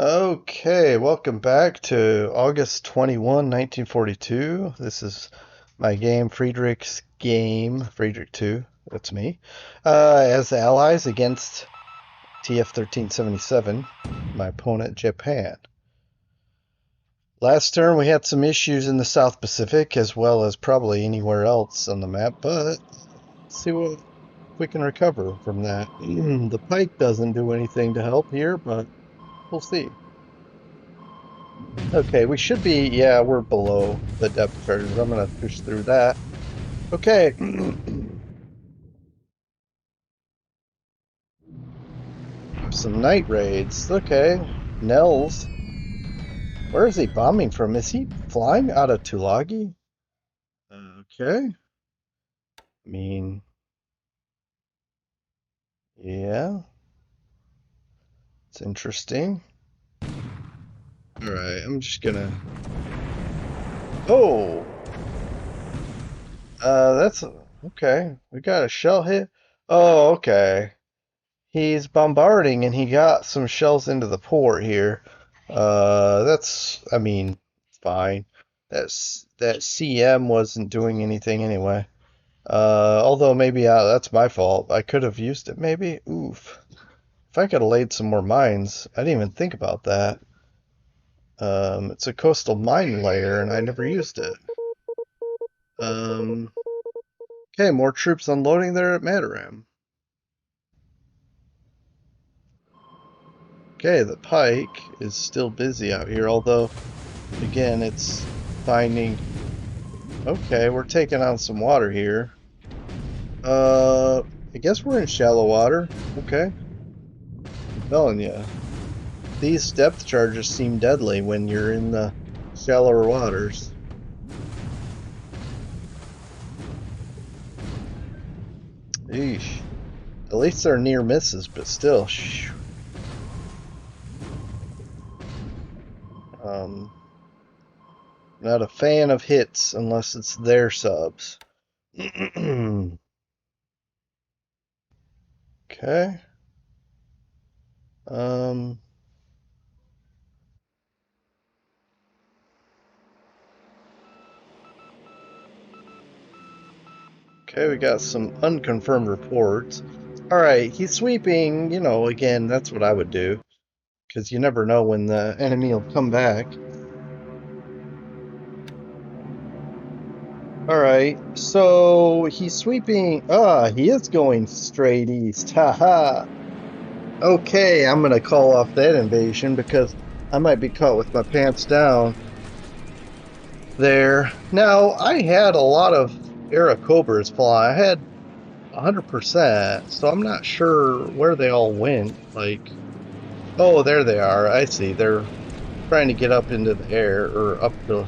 Okay, welcome back to August 21, 1942. This is my game, Friedrich's Game, Friedrich 2, that's me, as allies against TF-1377, my opponent, Japan. Last turn we had some issues in the South Pacific, as well as probably anywhere else on the map, but let's see what we can recover from that. The pike doesn't do anything to help here, but we'll see. Okay, we should be, yeah, we're below the depth charges. I'm gonna push through that. Okay. Some night raids. Okay. Nels. Where is he bombing from? Is he flying out of Tulagi? Okay. I mean, yeah. It's interesting. Alright, I'm just gonna... Oh! That's... Okay. We got a shell hit. Oh, okay. He's bombarding and he got some shells into the port here. That's, I mean, fine. That CM wasn't doing anything anyway. Although maybe that's my fault. I could have used it maybe. Oof. If I could have laid some more mines, I didn't even think about that. It's a coastal mine layer and I never used it. Um, okay, more troops unloading there at Mataram. Okay, the pike is still busy out here, although, again, it's finding... Okay, we're taking on some water here. I guess we're in shallow water. Okay. I'm telling you. These depth charges seem deadly when you're in the shallower waters. Eesh. At least they're near misses, but still. Um, Not a fan of hits unless it's their subs. Okay. Um, okay, we got some unconfirmed reports. Alright, he's sweeping, again, that's what I would do. Because you never know when the enemy will come back. Alright, so he's sweeping. He is going straight east. Haha. Okay, I'm gonna call off that invasion because I might be caught with my pants down there. Now, I had a lot of Cobras fly. I had 100%, so I'm not sure where they all went. Like, oh, there they are. I see. They're trying to get up into the air or up the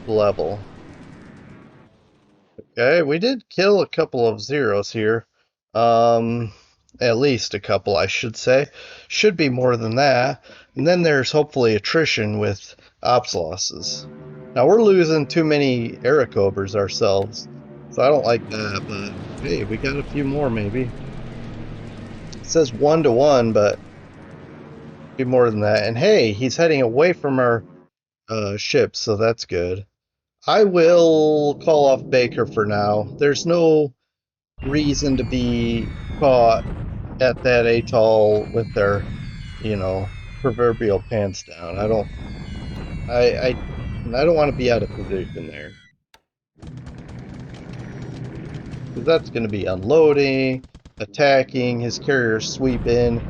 level. Okay, we did kill a couple of zeros here. At least a couple, I should say. Should be more than that. And then there's hopefully attrition with ops losses. Now we're losing too many Aerocobras ourselves, so I don't like that, but hey, we got a few more maybe. It says 1-1, but be more than that. And hey, he's heading away from our ship, so that's good. I will call off Baker for now. There's no reason to be caught at that atoll with their, proverbial pants down. I don't want to be out of position there. Because that's going to be unloading, attacking, his carrier sweep in.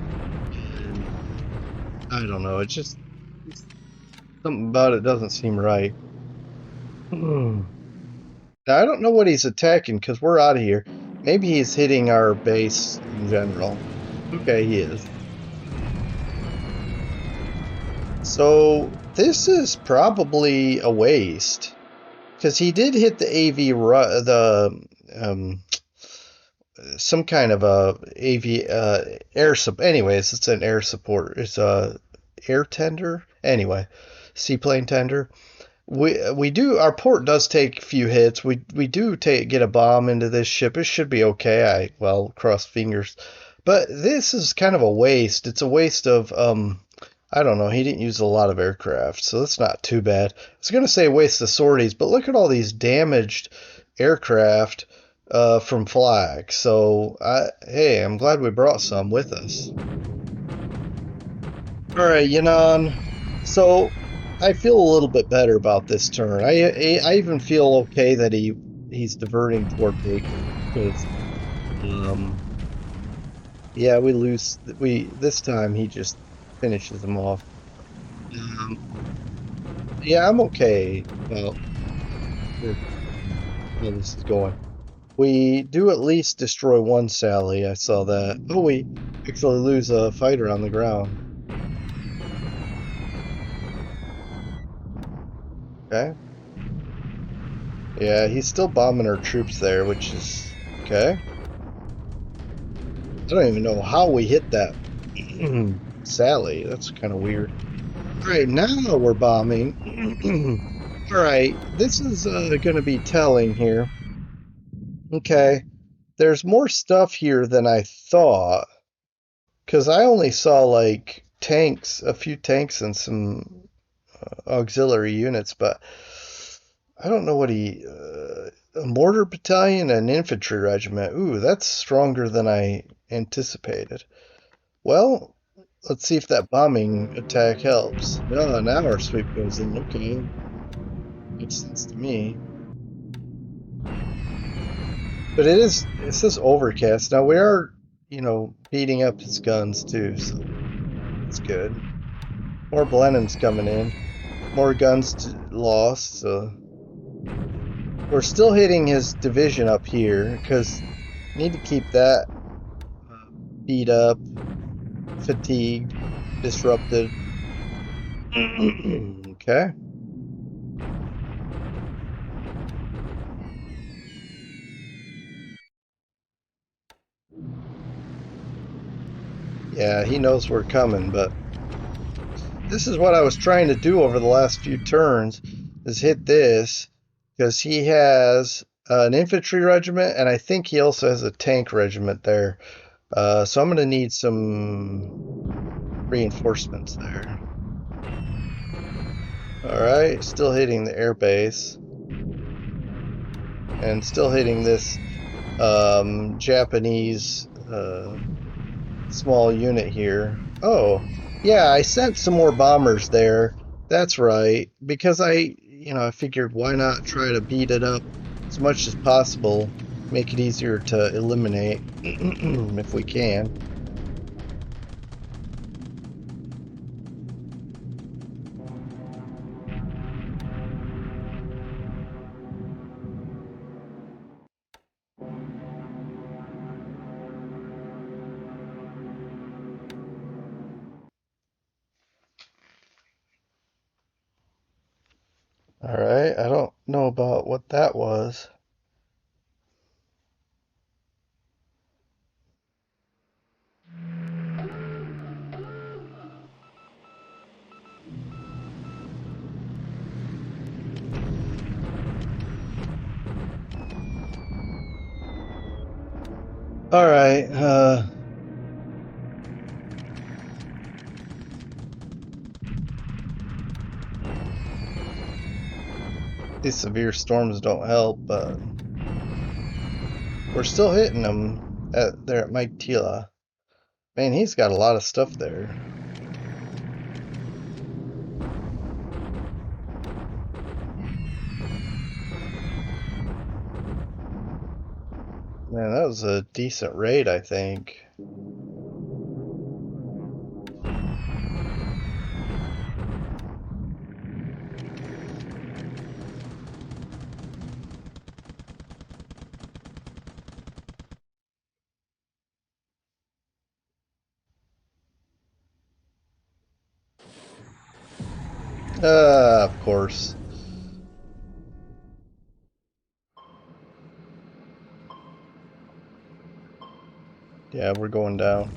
I don't know, it's just something about it doesn't seem right. Now, I don't know what he's attacking because we're out of here. Maybe he's hitting our base in general. Okay, he is. So this is probably a waste because he did hit the some kind of a AV air sub. Anyways, it's an air support. It's a air tender. Anyway, seaplane tender. We do, our port does take a few hits. We do get a bomb into this ship. It should be okay. Well, cross fingers. But this is kind of a waste. It's a waste of I don't know. He didn't use a lot of aircraft, so that's not too bad. I was going to say waste of sorties, but look at all these damaged aircraft from flag. So, hey, I'm glad we brought some with us. All right, Yanan. So, I feel a little bit better about this turn. I even feel okay that he's diverting toward Baker because yeah, we lose. We this time he just finishes them off. Um, yeah, I'm okay about where how this is going. We do at least destroy one Sally. I saw that. Oh, we actually lose a fighter on the ground. Okay. Yeah, he's still bombing our troops there, which is okay. I don't even know how we hit that Sally. That's kind of weird. All right, now we're bombing. All right, this is going to be telling here. Okay, there's more stuff here than I thought. Because I only saw like tanks, a few tanks and some auxiliary units, but I don't know what a mortar battalion and infantry regiment. Ooh, that's stronger than I anticipated. Well, let's see if that bombing attack helps. Oh, now our sweep goes in. Okay, makes sense to me. But it says overcast. Now we are, beating up his guns too, so that's good. More Blenheim's coming in. More guns lost, so we're still hitting his division up here because need to keep that beat up, fatigued, disrupted. Okay. Yeah, he knows we're coming, but this is what I was trying to do over the last few turns is hit this because he has an infantry regiment and I think he also has a tank regiment there. So I'm going to need some reinforcements there. All right, still hitting the air base and still hitting this Japanese small unit here. Oh, yeah, I sent some more bombers there. That's right, because I figured why not try to beat it up as much as possible, make it easier to eliminate if we can. All right, I don't know about what that was. All right, these severe storms don't help, but we're still hitting them there at Mike Tila. Man, he's got a lot of stuff there. Man, that was a decent raid, I think. Of course. Yeah, we're going down.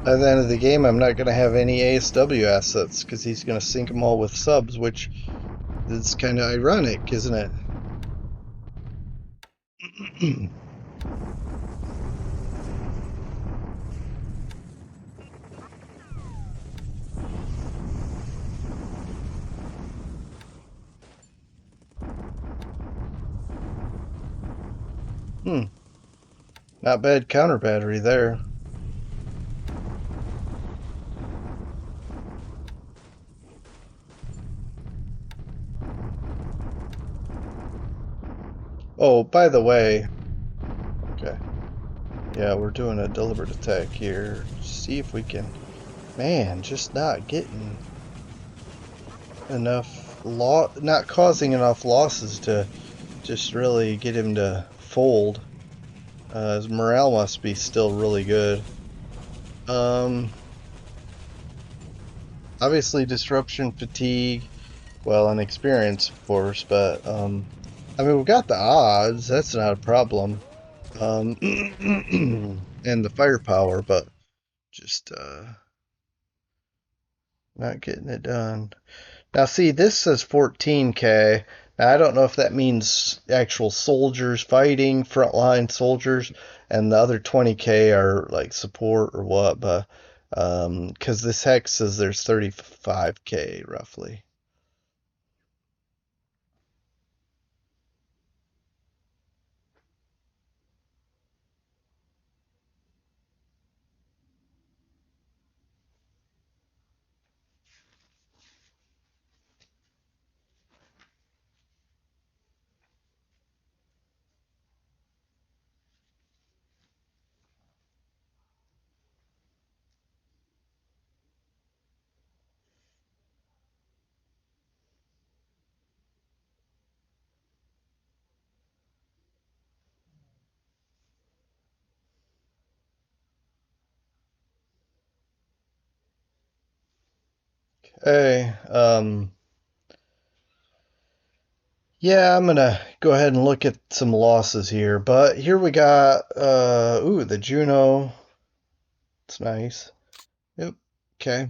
By the end of the game, I'm not going to have any ASW assets because he's going to sink them all with subs, which is kind of ironic, isn't it? Hmm, not bad counter battery there. Oh, by the way, okay, yeah, we're doing a deliberate attack here. See if we can, man, just not getting not causing enough losses to just really get him to fold. His morale must be still really good. Um, Obviously disruption, fatigue, well, and experience, of course, but I mean, we've got the odds. That's not a problem. Um, and the firepower, but just not getting it done. Now, see, this says 14K. Now, I don't know if that means actual soldiers fighting, frontline soldiers, and the other 20K are like support or what, but because this hex says there's 35K roughly. Hey, yeah, I'm gonna go ahead and look at some losses here, but here we got, ooh, the Juno. It's nice. Yep. Okay.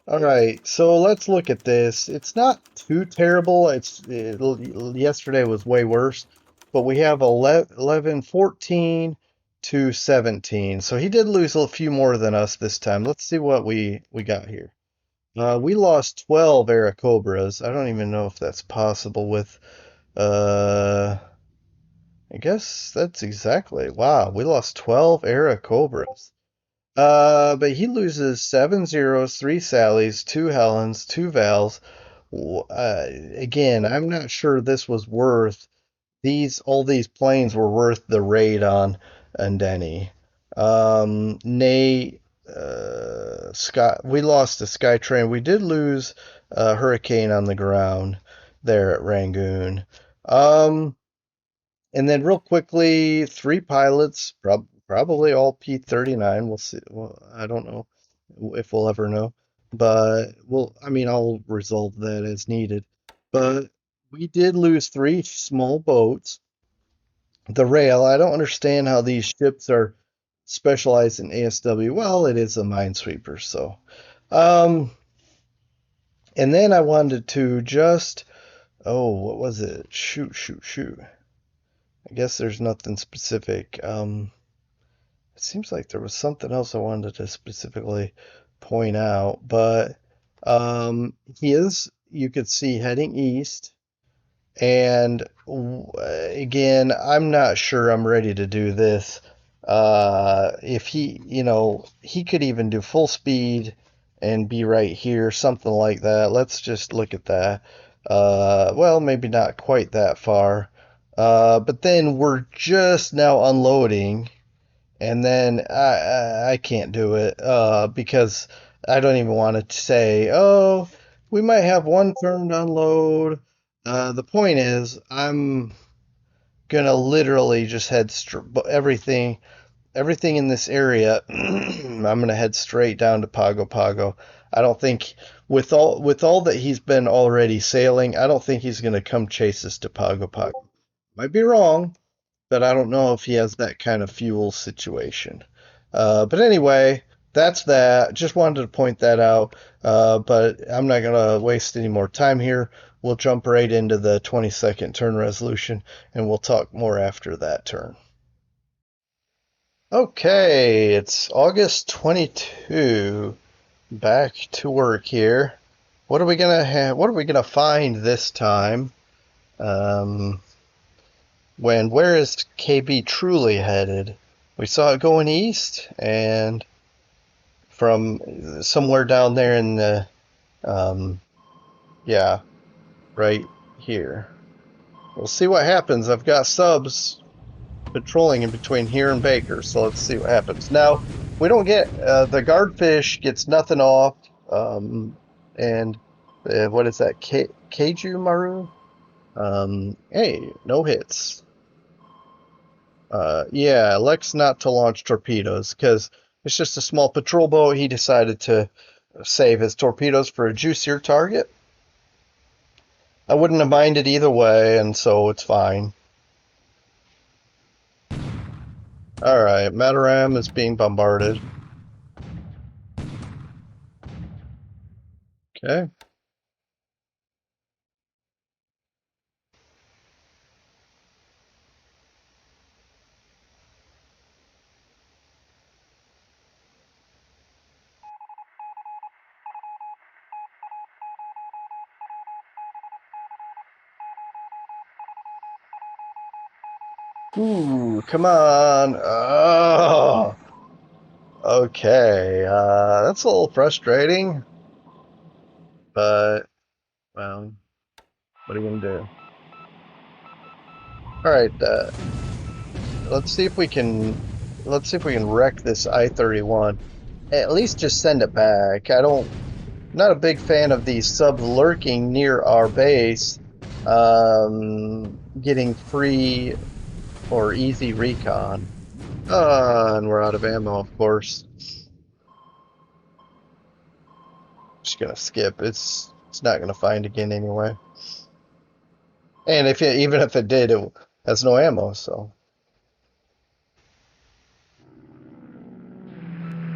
All right, so let's look at this. It's not too terrible. Yesterday was way worse, but we have 11, 14 to 17. So he did lose a few more than us this time. Let's see what we got here. We lost 12 Cobras. I don't even know if that's possible with uh I guess that's exactly. Wow, we lost 12 Cobras. But he loses seven zeros, three Sallys, two Helens, two Vals. Again, I'm not sure this was worth all these planes were worth the raid on Undeni. Nay, we lost a Skytrain. We did lose a Hurricane on the ground there at Rangoon. Um, and then real quickly, three pilots, probably all P-39. We'll see. Well, I don't know if we'll ever know, but I mean, I'll resolve that as needed. But we did lose three small boats. The rail, I don't understand how these ships are specialized in ASW. Well, it is a minesweeper, so. Um, and then I wanted to oh, what was it? Shoot. I guess there's nothing specific. It seems like there was something else I wanted to specifically point out, but he is, you could see, heading east. And again, I'm not sure I'm ready to do this. If he could even do full speed and be right here, something like that. Let's just look at that. Well, maybe not quite that far. But then we're just now unloading, and then I can't do it because I don't even want to say, oh, we might have one turn to unload. The point is, I'm gonna literally just everything in this area. I'm gonna head straight down to Pago Pago. I don't think with all that he's been already sailing, I don't think he's gonna come chase us to Pago Pago. Might be wrong, but I don't know if he has that kind of fuel situation. But anyway, that's that. Just wanted to point that out. But I'm not going to waste any more time here. We'll jump right into the 22nd turn resolution, and we'll talk more after that turn. Okay, it's August 22. Back to work here. What are we gonna have? What are we gonna find this time? Um, where is KB truly headed? We saw it going east, and from somewhere down there in the, yeah, right here. We'll see what happens. I've got subs patrolling in between here and Baker, so let's see what happens. Now, we don't get, the guardfish gets nothing off, and what is that, Keiju Maru? Hey, no hits. Yeah, Lex not to launch torpedoes, because it's just a small patrol boat. He decided to save his torpedoes for a juicier target. I wouldn't have minded either way, and so it's fine. Alright, Mataram is being bombarded. Okay. Ooh, come on. Oh, okay. That's a little frustrating, but, well, what are you gonna do? Alright, let's see if we can, wreck this I-31. At least just send it back. Not a big fan of these subs lurking near our base, getting free or easy recon. And we're out of ammo, of course. Just gonna skip. It's not gonna find again anyway. And even if it did, it has no ammo. So,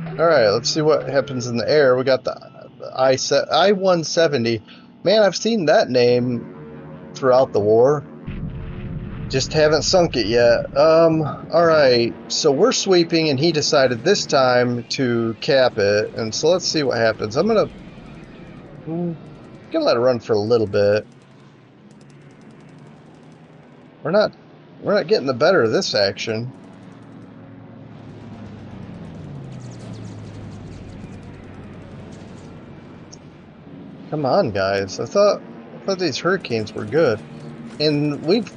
all right, let's see what happens in the air. We got the I-170. Man, I've seen that name throughout the war. Just haven't sunk it yet. Alright, so we're sweeping and he decided this time to cap it, and so let's see what happens. I'm gonna let it run for a little bit. We're not getting the better of this action. Come on, guys. I thought these hurricanes were good. And we've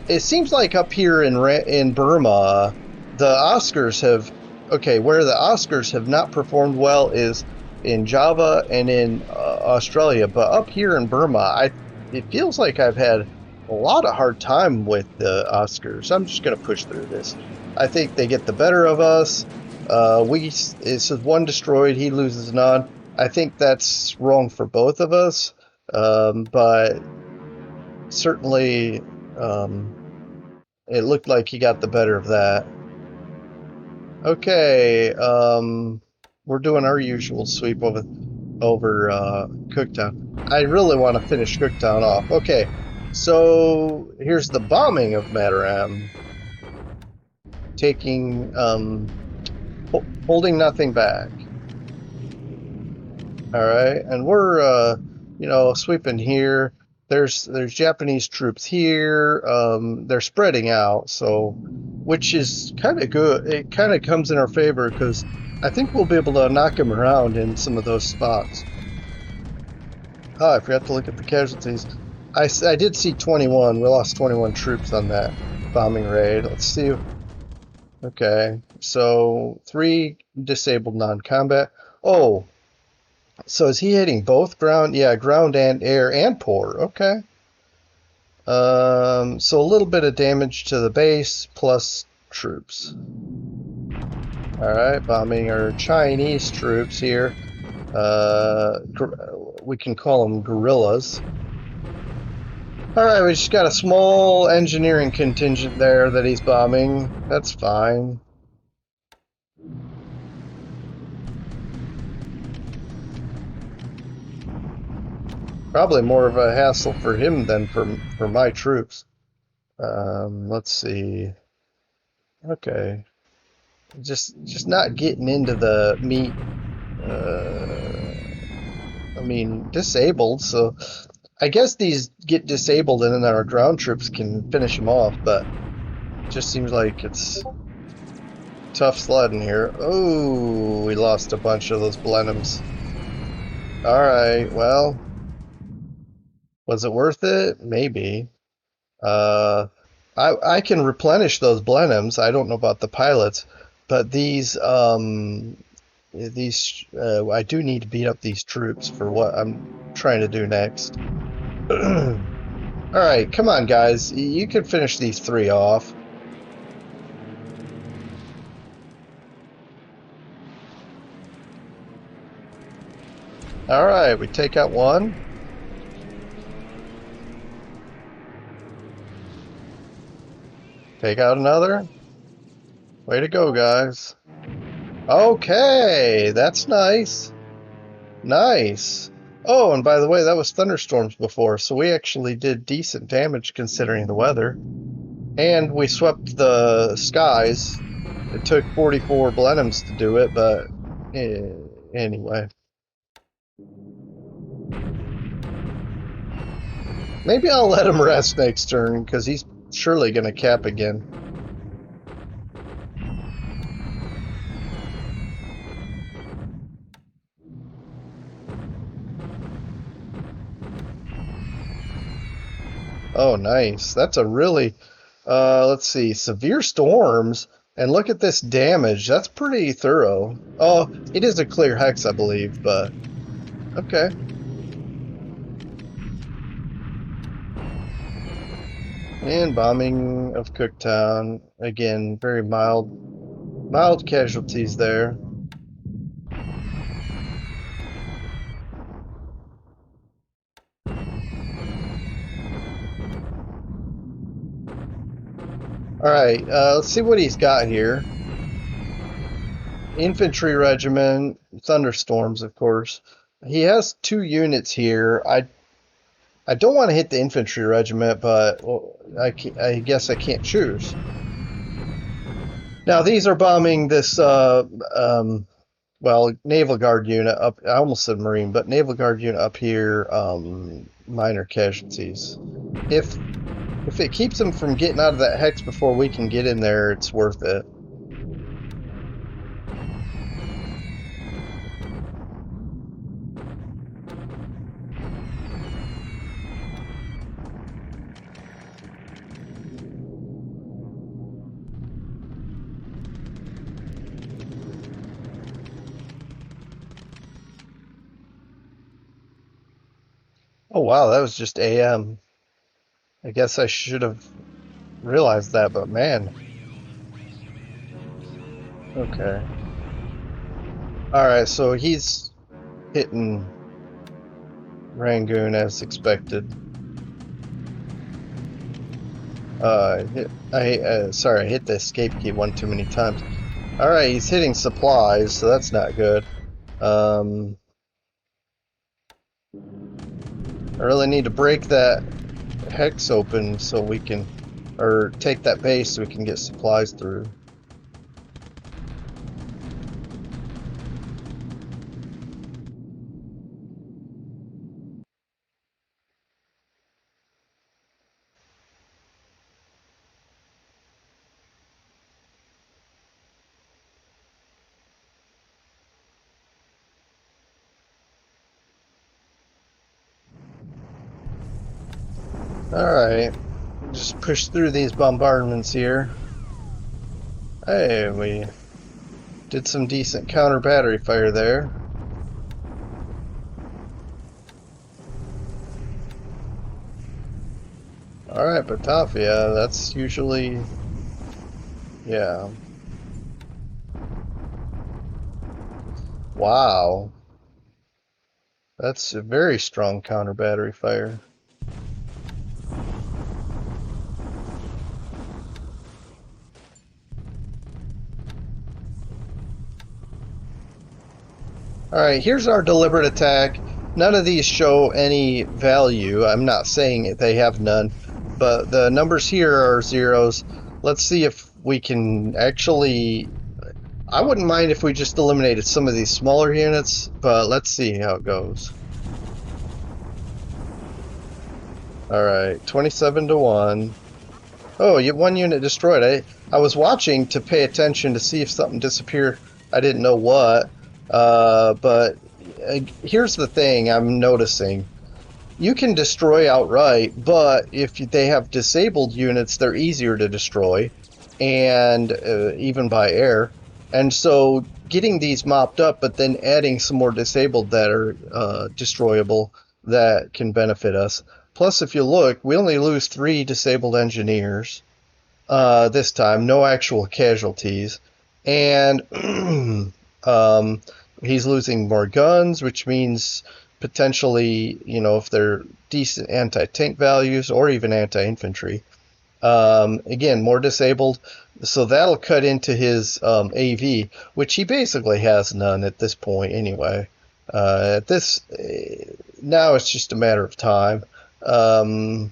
it seems like up here in Burma, the Oscars have, okay, where the Oscars have not performed well is in Java and in Australia, but up here in Burma, it feels like I've had a lot of hard time with the Oscars. I'm just gonna push through this. I think they get the better of us. It says one destroyed, he loses none. I think that's wrong for both of us, but certainly it looked like he got the better of that. Okay, we're doing our usual sweep over Cooktown. I really want to finish Cooktown off. Okay, so here's the bombing of Mataram. Taking, holding nothing back. Alright, and we're, sweeping here. There's Japanese troops here. They're spreading out, so, which is kind of good. It kind of comes in our favor because I think we'll be able to knock them around in some of those spots. Oh, I forgot to look at the casualties. I did see 21. We lost 21 troops on that bombing raid. Let's see. Okay, so 3 disabled non-combat. Oh, so is he hitting both ground? Yeah, ground and air and port. Okay. So a little bit of damage to the base plus troops. Alright, bombing our Chinese troops here. We can call them guerrillas. Alright, we just got a small engineering contingent there that he's bombing. That's fine. Probably more of a hassle for him than for my troops. Let's see. Okay, just not getting into the meat. I mean, disabled. So I guess these get disabled, and then our ground troops can finish them off. But it just seems like it's tough sledding here. Oh, we lost a bunch of those Blenheims. All right, well, was it worth it? Maybe. Uh, I can replenish those Blenheims. I don't know about the pilots, but these I do need to beat up these troops for what I'm trying to do next. All right, come on, guys. You can finish these three off. All right, we take out one. Take out another. Way to go, guys. Okay, that's nice. Nice. Oh, and by the way, that was thunderstorms before, so we actually did decent damage considering the weather. And we swept the skies. It took 44 Blenheims to do it, but anyway. Maybe I'll let him rest next turn, because he's surely going to cap again. Oh, nice. That's a really, let's see, severe storms. And look at this damage. That's pretty thorough. Oh, it is a clear hex, I believe, but okay. And bombing of Cooktown. Again, very mild casualties there. Alright, let's see what he's got here. Infantry regiment, thunderstorms, of course. He has 2 units here. I don't want to hit the infantry regiment, but well, I guess I can't choose. Now these are bombing this, well, Naval Guard unit up. I almost said Marine, but Naval Guard unit up here. Minor casualties. If it keeps them from getting out of that hex before we can get in there, it's worth it. Oh wow, that was just AM. I guess I should have realized that, but man. Okay. Alright, so he's hitting Rangoon as expected. Sorry, I hit the escape key one too many times. Alright, he's hitting supplies, so that's not good. I really need to break that hex open so we can, or take that base so we can get supplies through. Alright, just push through these bombardments here. Hey, we did some decent counter battery fire there. Alright, Batavia, that's usually, yeah. Wow. That's a very strong counter battery fire. Alright, here's our deliberate attack. None of these show any value. I'm not saying they have none, but the numbers here are zeros. Let's see if we can actually. I wouldn't mind if we just eliminated some of these smaller units, but let's see how it goes. All right, 27 to 1. Oh, you one unit destroyed. I was watching to pay attention to see if something disappeared. I didn't know what. But here's the thing I'm noticing. You can destroy outright, but if they have disabled units, they're easier to destroy, and even by air. And so getting these mopped up, but then adding some more disabled that are destroyable, that can benefit us. Plus, if you look, we only lose 3 disabled engineers this time, no actual casualties. And um, he's losing more guns, which means potentially, if they're decent anti-tank values or even anti-infantry. Again, more disabled. So that'll cut into his AV, which he basically has none at this point anyway. Now it's just a matter of time. Um,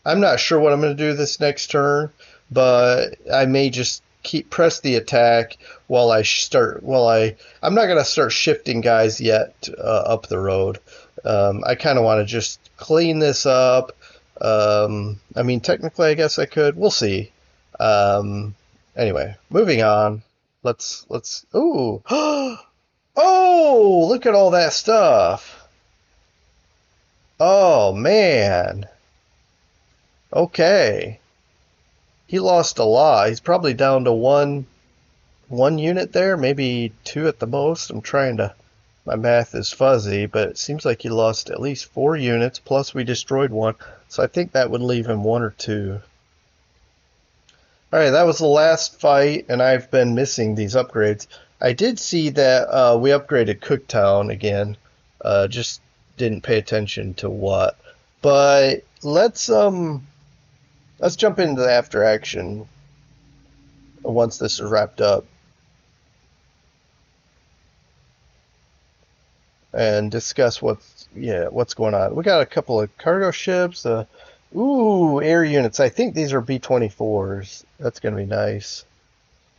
I'm not sure what I'm going to do this next turn, but I may just press the attack while I start. I'm not going to start shifting guys yet up the road. I kind of want to just clean this up. I mean, technically, I guess I could. We'll see. Anyway, moving on. Let's. Ooh, oh! Look at all that stuff. Oh man. Okay. He lost a lot. He's probably down to one unit there, maybe 2 at the most. My math is fuzzy, but it seems like he lost at least 4 units, plus we destroyed 1. So I think that would leave him 1 or 2. Alright, that was the last fight, and I've been missing these upgrades. I did see that we upgraded Cooktown again. Just didn't pay attention to what. But let's jump into the after action once this is wrapped up and discuss what's going on. We got a couple of cargo ships. Air units. I think these are B-24s. That's going to be nice.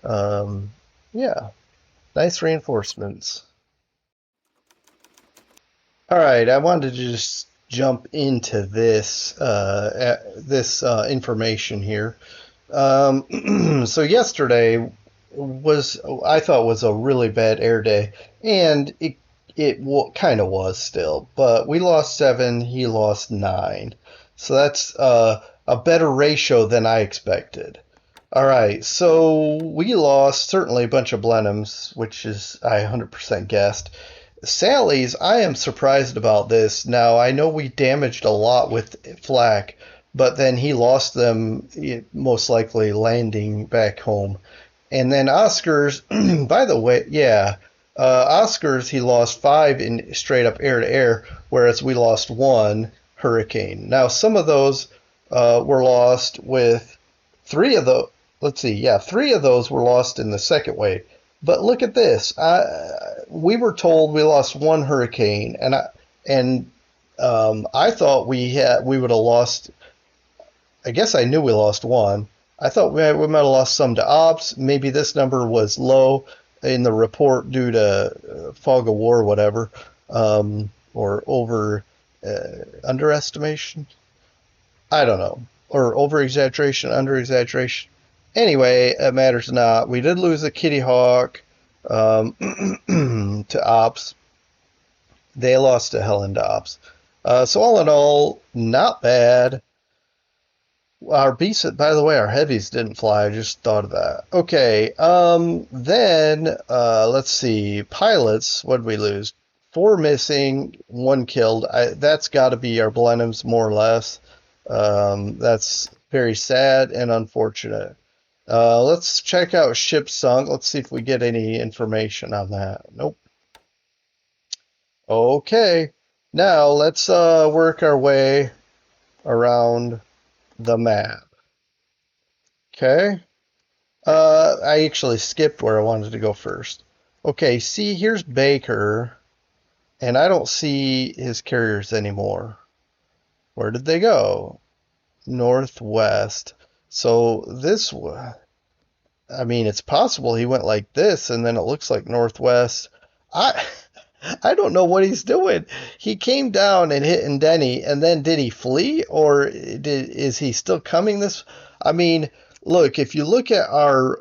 Yeah, nice reinforcements. All right, I wanted to just jump into this information here. So yesterday I thought was a really bad air day, and it kind of was still, but we lost 7, he lost 9, so that's a better ratio than I expected. All right, so we lost certainly a bunch of Blenheims, which is I 100% guessed. Sally's, I am surprised about this. Now, I know we damaged a lot with flak, but then he lost them, most likely landing back home. And then Oscar's, by the way, yeah, Oscar's, he lost 5 in straight up air to air, whereas we lost 1 hurricane. Now, some of those were lost with 3 of those. Let's see, yeah, 3 of those were lost in the second wave. But look at this. We were told we lost 1 hurricane, and I thought we would have lost. I guess I knew we lost 1. I thought we might have lost some to ops. Maybe this number was low in the report due to fog of war, or whatever, or underestimation. I don't know, or over exaggeration, under exaggeration. Anyway, it matters not. We did lose a Kitty Hawk to ops. They lost to Helen to ops. So all in all, not bad. Our beasts, by the way, our heavies didn't fly. I just thought of that. Okay, then let's see. Pilots, what did we lose? 4 missing, 1 killed. That's got to be our Blenheims, more or less. That's very sad and unfortunate. Let's check out ship sunk. Let's see if we get any information on that. Nope. Okay. Now let's work our way around the map. Okay. I actually skipped where I wanted to go first. Okay, see, here's Baker. and I don't see his carriers anymore. Where did they go? Northwest. So I mean, it's possible he went like this, and then it looks like northwest. I I don't know what he's doing. He came down and hit Denny, and then did he flee, or is he still coming this? I mean, look, if you look at our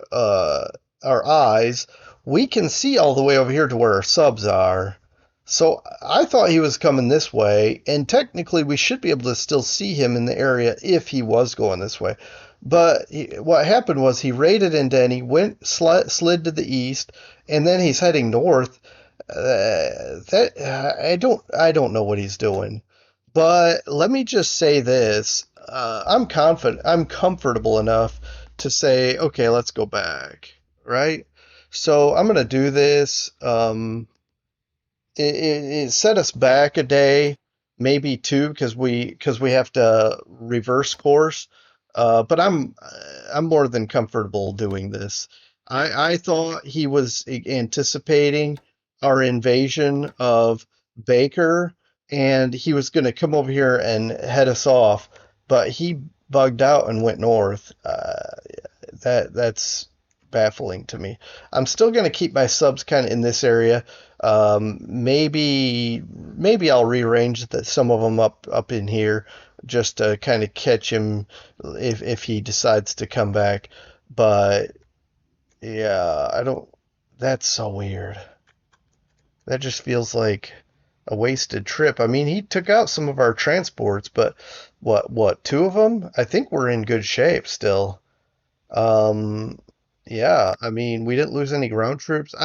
eyes, we can see all the way over here to where our subs are. So I thought he was coming this way, and technically we should be able to still see him in the area if he was going this way. But what happened was he raided Indeni, slid to the east, and then he's heading north. I don't know what he's doing. But let me just say this: I'm confident, I'm comfortable enough to say, okay, let's go back, right? So I'm gonna do this. It set us back a day, maybe two, because we have to reverse course. But I'm more than comfortable doing this. I thought he was anticipating our invasion of Baker, and he was going to come over here and head us off, but he bugged out and went north. That's baffling to me. I'm still going to keep my subs kind of in this area. Maybe I'll rearrange some of them up in here just to kind of catch him if he decides to come back. But yeah, I don't. That's so weird. That just feels like a wasted trip. I mean, he took out some of our transports, but two of them? I think we're in good shape still. Um, yeah, I mean, we didn't lose any ground troops.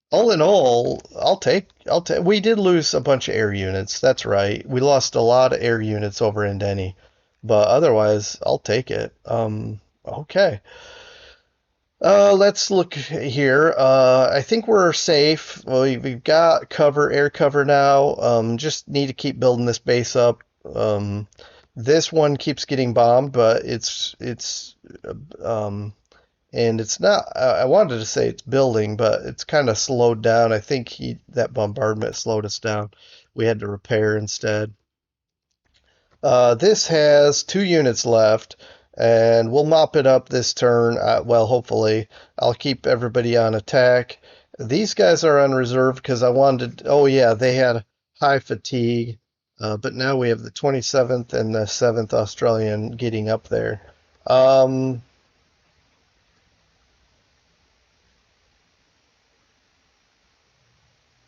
All in all, I'll take. We did lose a bunch of air units. That's right. We lost a lot of air units over in Denny, but otherwise, I'll take it. Okay. Let's look here. I think we're safe. We've got air cover now. Just need to keep building this base up. This one keeps getting bombed, but um, and it's not. I wanted to say it's building, but it's kind of slowed down. I think that bombardment slowed us down. We had to repair instead. This has 2 units left, and we'll mop it up this turn. Well, hopefully, I'll keep everybody on attack. These guys are on reserve because I wanted. Oh yeah, they had high fatigue, but now we have the 27th and the 7th Australian getting up there. Um,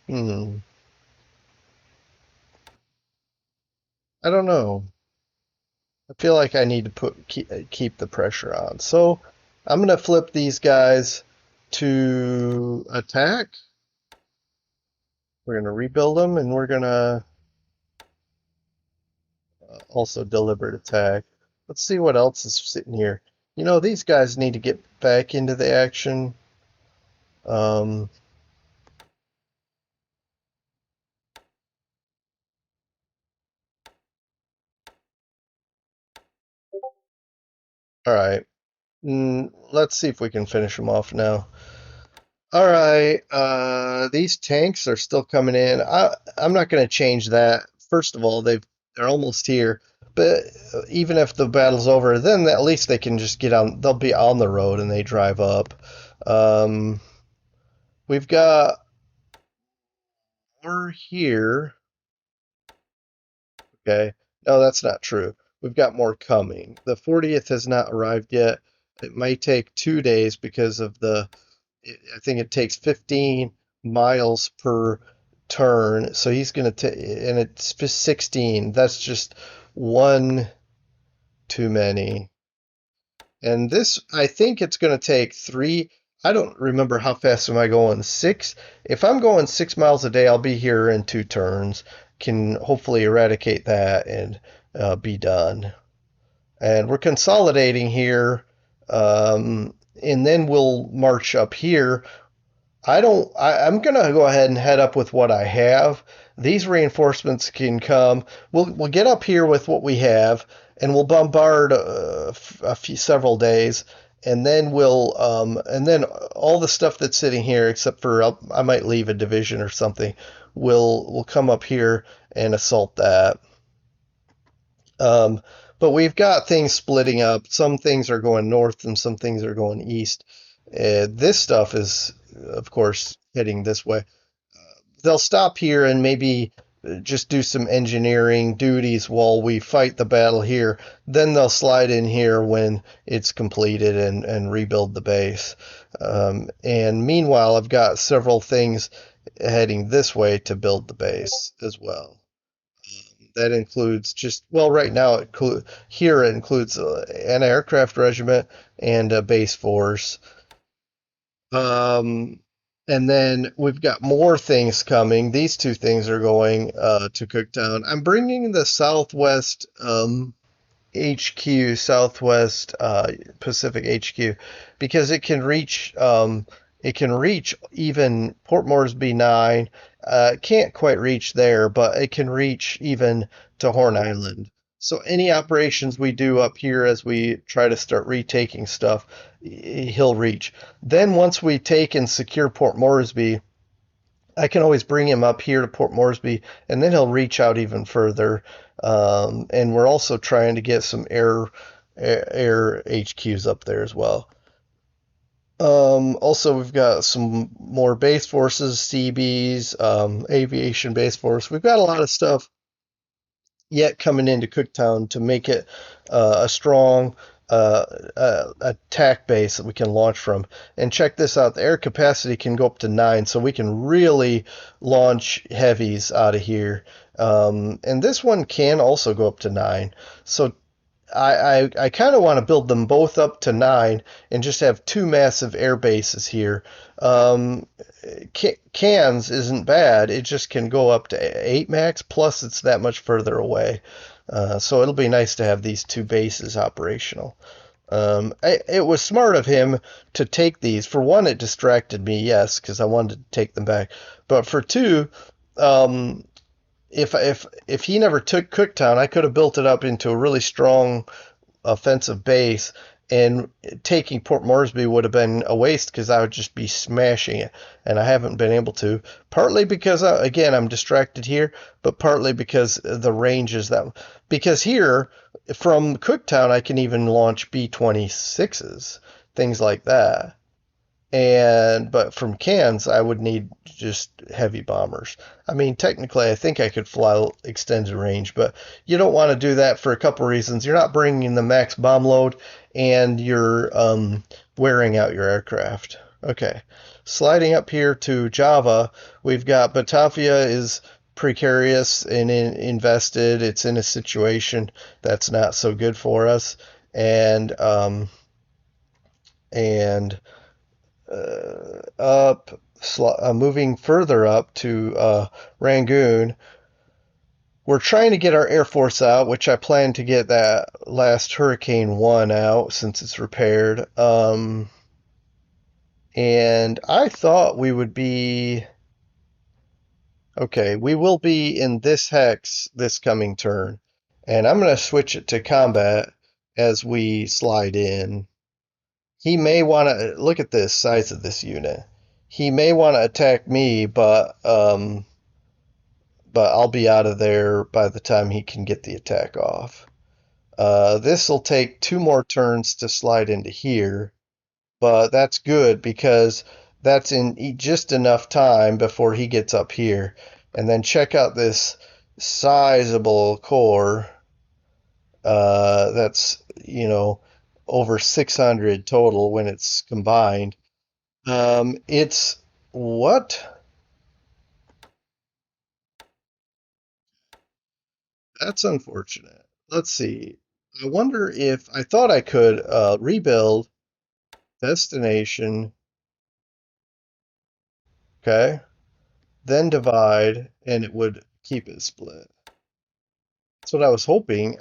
hmm, I don't know. I feel like I need to keep the pressure on. So I'm gonna flip these guys to attack. We're gonna rebuild them, and we're gonna also deliberate attack. Let's see what else is sitting here. You know, these guys need to get back into the action. Um, all right. Let's see if we can finish them off now. All right, these tanks are still coming in. I'm not going to change that. First of all, they're almost here. But even if the battle's over, then at least they can just get on. They'll be on the road and they drive up. Um, we've got more here. Okay, no, that's not true. We've got more coming. The 40th has not arrived yet. It may take 2 days because of I think it takes 15 miles per turn. So he's going to take, and it's 16. That's just one too many. And this, I think it's going to take 3. I don't remember how fast am I going. 6. If I'm going 6 miles a day, I'll be here in 2 turns. Can hopefully eradicate that and be done. And we're consolidating here. And then we'll march up here. I'm gonna go ahead and head up with what I have. These reinforcements can come. We'll get up here with what we have, and we'll bombard several days, and then and then all the stuff that's sitting here, except for I might leave a division or something. will come up here and assault that. Um, but we've got things splitting up. Some things are going north and some things are going east. This stuff is, of course, heading this way. They'll stop here and maybe just do some engineering duties while we fight the battle here. Then they'll slide in here when it's completed and rebuild the base. And meanwhile, I've got several things heading this way to build the base as well. That includes just, well, right now here it includes an aircraft regiment and a base force. Um, and then we've got more things coming. These two things are going to Cooktown. I'm bringing the Southwest HQ, Southwest Pacific HQ, because it can reach even Port Moresby 9. It can't quite reach there, but it can reach even to Horn Island. So any operations we do up here as we try to start retaking stuff, he'll reach. Then once we take and secure Port Moresby, I can always bring him up here to Port Moresby, and then he'll reach out even further. And we're also trying to get some air HQs up there as well. Also, we've got some more base forces, CBs, aviation base force. We've got a lot of stuff yet coming into Cooktown to make it a strong attack base that we can launch from. And check this out, the air capacity can go up to 9, so we can really launch heavies out of here. And this one can also go up to 9. So I kind of want to build them both up to 9 and just have two massive air bases here. Um, Cans isn't bad. It just can go up to 8 max, plus it's that much further away. So it'll be nice to have these two bases operational. It was smart of him to take these. For one, it distracted me, yes, because I wanted to take them back. But for two, um, if he never took Cooktown, I could have built it up into a really strong offensive base, and taking Port Moresby would have been a waste because I would just be smashing it, and I haven't been able to. Partly because again I'm distracted here, but partly because the range is that. Because here from Cooktown I can even launch B-26s, things like that. And but from Cairns, I would need just heavy bombers. I mean, technically, I think I could fly extended range, but you don't want to do that for a couple reasons. You're not bringing the max bomb load, and you're wearing out your aircraft. Okay, sliding up here to Java, we've got Batavia is precarious and invested. It's in a situation that's not so good for us, and and up, moving further up to Rangoon. We're trying to get our Air Force out, which I plan to get that last Hurricane 1 out since it's repaired. And I thought we would be. Okay, we will be in this hex this coming turn. And I'm going to switch it to combat as we slide in. He may want to look at this size of this unit. He may want to attack me, but I'll be out of there by the time he can get the attack off. This will take two more turns to slide into here, but that's good because that's in just enough time before he gets up here. And then check out this sizable core. That's, over 600 total when it's combined. It's what? That's unfortunate. Let's see. I wonder if I thought I could rebuild destination, okay, then divide, and it would keep it split. That's what I was hoping.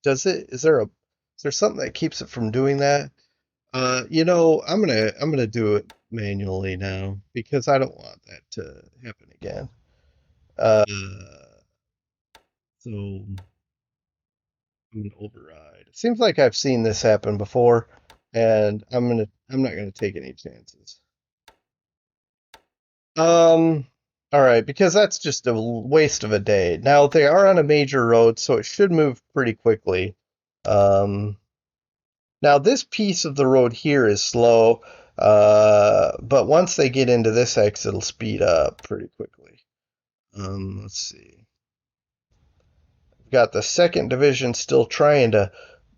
Does it? Is there something that keeps it from doing that? I'm gonna do it manually now because I don't want that to happen again. Uh, so I'm gonna override. It seems like I've seen this happen before, and I'm not gonna take any chances. Um, All right, because that's just a waste of a day. Now they are on a major road, so it should move pretty quickly. Um, Now this piece of the road here is slow, but once they get into this X, it'll speed up pretty quickly. Let's see. We've got the second division still trying to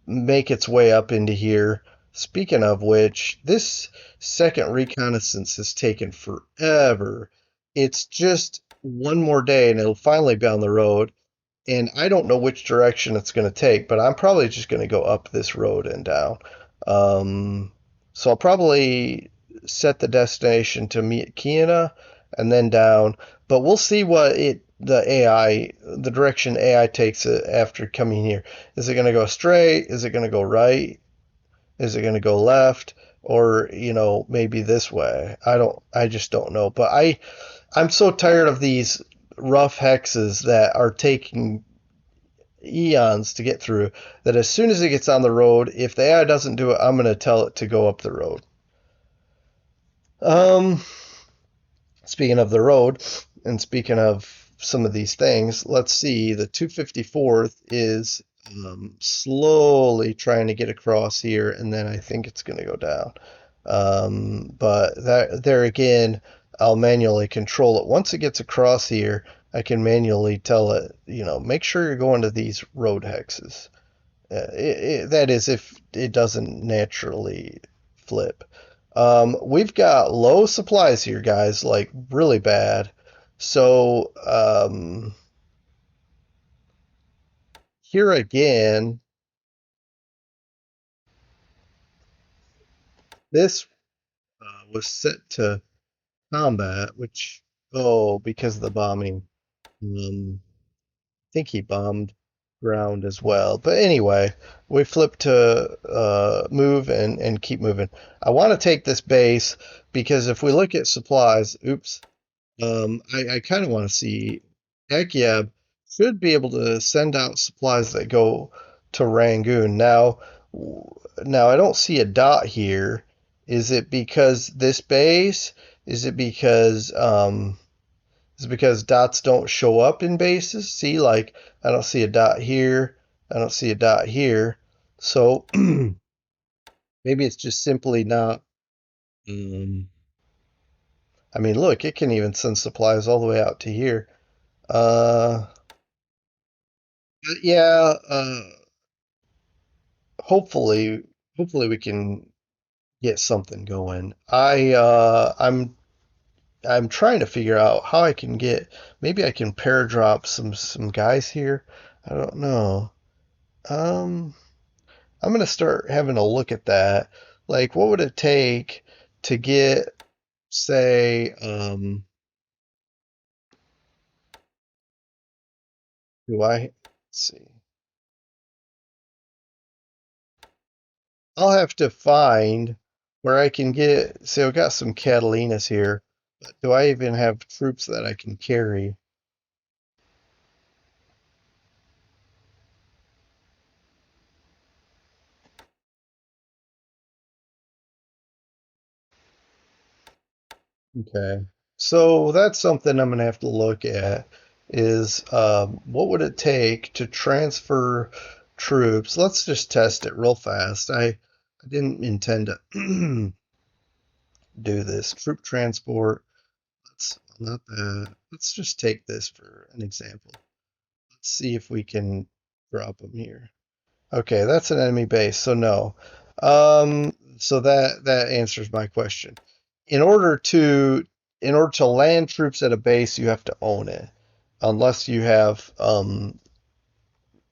make its way up into here. Speaking of which, this second reconnaissance has taken forever. It's just one more day and it'll finally be on the road. And I don't know which direction it's going to take, but I'm probably just going to go up this road and down. Um, so I'll probably set the destination to meet Kiana and then down, but we'll see what the direction AI takes it after coming here. Is it going to go straight? Is it going to go right? Is it going to go left? Or, maybe this way? I just don't know. But I'm so tired of these rough hexes that are taking eons to get through that as soon as it gets on the road, if the AI doesn't do it, I'm going to tell it to go up the road. Um, Speaking of the road and speaking of some of these things, let's see. The 254th is slowly trying to get across here, and then I think it's going to go down. But that there again, I'll manually control it. Once it gets across here, I can manually tell it, make sure you're going to these road hexes. That is, if it doesn't naturally flip. We've got low supplies here, guys, like really bad. So, here again, this was set to combat, which, oh, because of the bombing. I think he bombed ground as well. But anyway, we flip to move and keep moving. I want to take this base because if we look at supplies, oops, I kind of want to see Akyab should be able to send out supplies that go to Rangoon. Now I don't see a dot here. Is it because this base? Is it because dots don't show up in bases? See, like I don't see a dot here. I don't see a dot here. So maybe it's just simply not. Um, I mean, look, it can even send supplies all the way out to here. Uh, yeah. Hopefully, hopefully we can get something going. I'm trying to figure out how I can get. Maybe I can paradrop some guys here. I don't know. Um, I'm gonna start having a look at that. Like, what would it take to get, say, do I? Let's see. I'll have to find where I can get. Say, I've got some Catalinas here, but do I even have troops that I can carry? Okay. So that's something I'm gonna have to look at is what would it take to transfer troops? Let's just test it real fast. I didn't intend to do this. Troop transport. Let's not that. Let's just take this for an example. Let's see if we can drop them here. Okay, that's an enemy base, so no. So that answers my question. In order to in order to land troops at a base, you have to own it, unless you have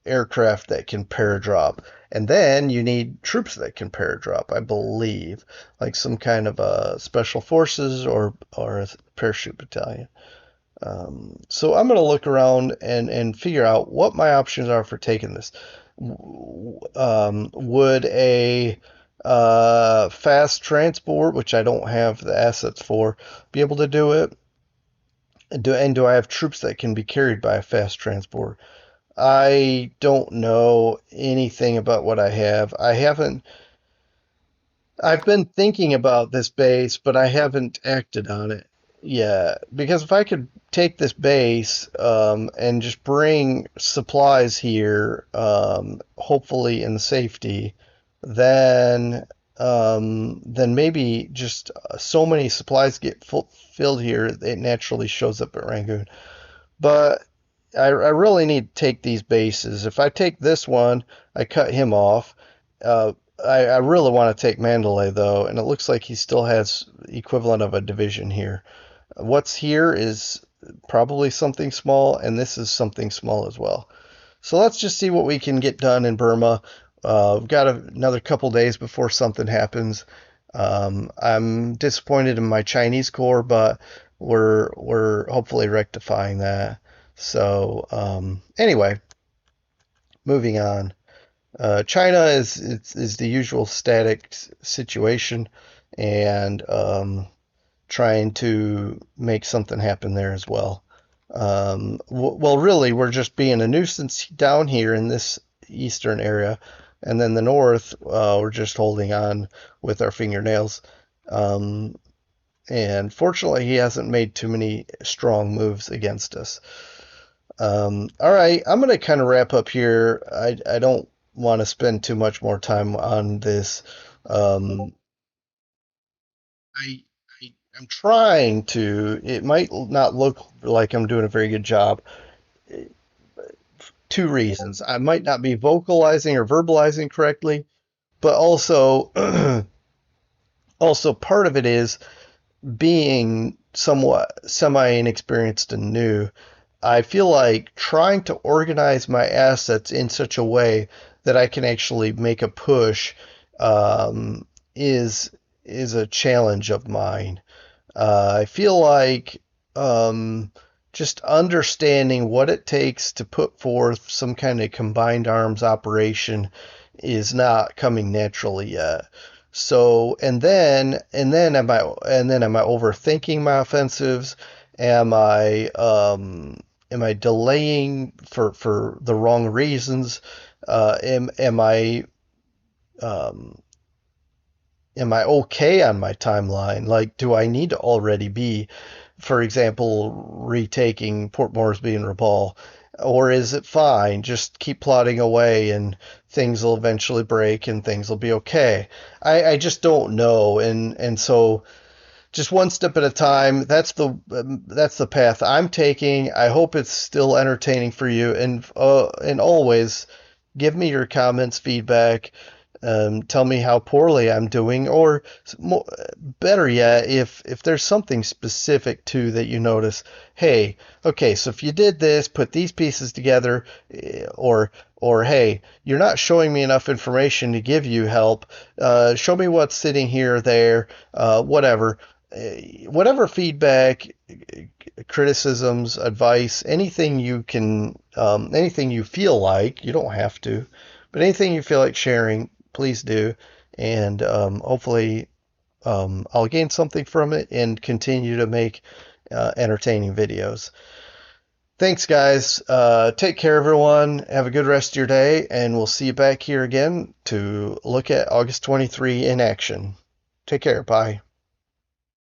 aircraft that can paradrop, and then you need troops that can paradrop. I believe, like some kind of special forces or a parachute battalion. So I'm going to look around and figure out what my options are for taking this. Would a fast transport, which I don't have the assets for, be able to do it? Do I have troops that can be carried by a fast transport? I don't know anything about what I have. I've been thinking about this base, but I haven't acted on it. Yeah, because if I could take this base and just bring supplies here, hopefully in safety, then then maybe just so many supplies get filled here, it naturally shows up at Rangoon. But I really need to take these bases. If I take this one, I cut him off. Uh, I really want to take Mandalay though, and it looks like he still has equivalent of a division here. What's here is probably something small, and this is something small as well. So let's just see what we can get done in Burma. We've got another couple days before something happens. I'm disappointed in my Chinese Corps, but we're hopefully rectifying that. So anyway, moving on. China is the usual static situation, and trying to make something happen there as well. Well, really, we're just being a nuisance down here in this eastern area, and then the north, we're just holding on with our fingernails. Um, and fortunately, he hasn't made too many strong moves against us. All right, I'm going to kind of wrap up here. I don't want to spend too much more time on this. Um, I, I'm trying to. It might not look like I'm doing a very good job. Two reasons. I might not be vocalizing or verbalizing correctly, but also also part of it is being somewhat semi inexperienced and new. I feel like trying to organize my assets in such a way that I can actually make a push um, is is a challenge of mine. I feel like um, just understanding what it takes to put forth some kind of combined arms operation is not coming naturally yet. So, and then am I overthinking my offensives? Am I delaying for the wrong reasons? Am um, I okay on my timeline? Like, do I need to already be, for example, retaking Port Moresby and Rabaul? Or is it fine? Just keep plodding away and things will eventually break and things will be okay. I just don't know. And so just one step at a time. That's the path I'm taking. I hope it's still entertaining for you, and always give me your comments, feedback. Tell me how poorly I'm doing, or better yet, if there's something specific too that you notice. Hey, okay, so if you did this, put these pieces together, or hey, you're not showing me enough information to give you help. Show me what's sitting here or there, whatever. Whatever feedback, criticisms, advice, anything you feel like, you don't have to, but anything you feel like sharing, please do. And hopefully, I'll gain something from it and continue to make entertaining videos. Thanks, guys. Take care, everyone. Have a good rest of your day, and we'll see you back here again to look at August 23 in action. Take care. Bye.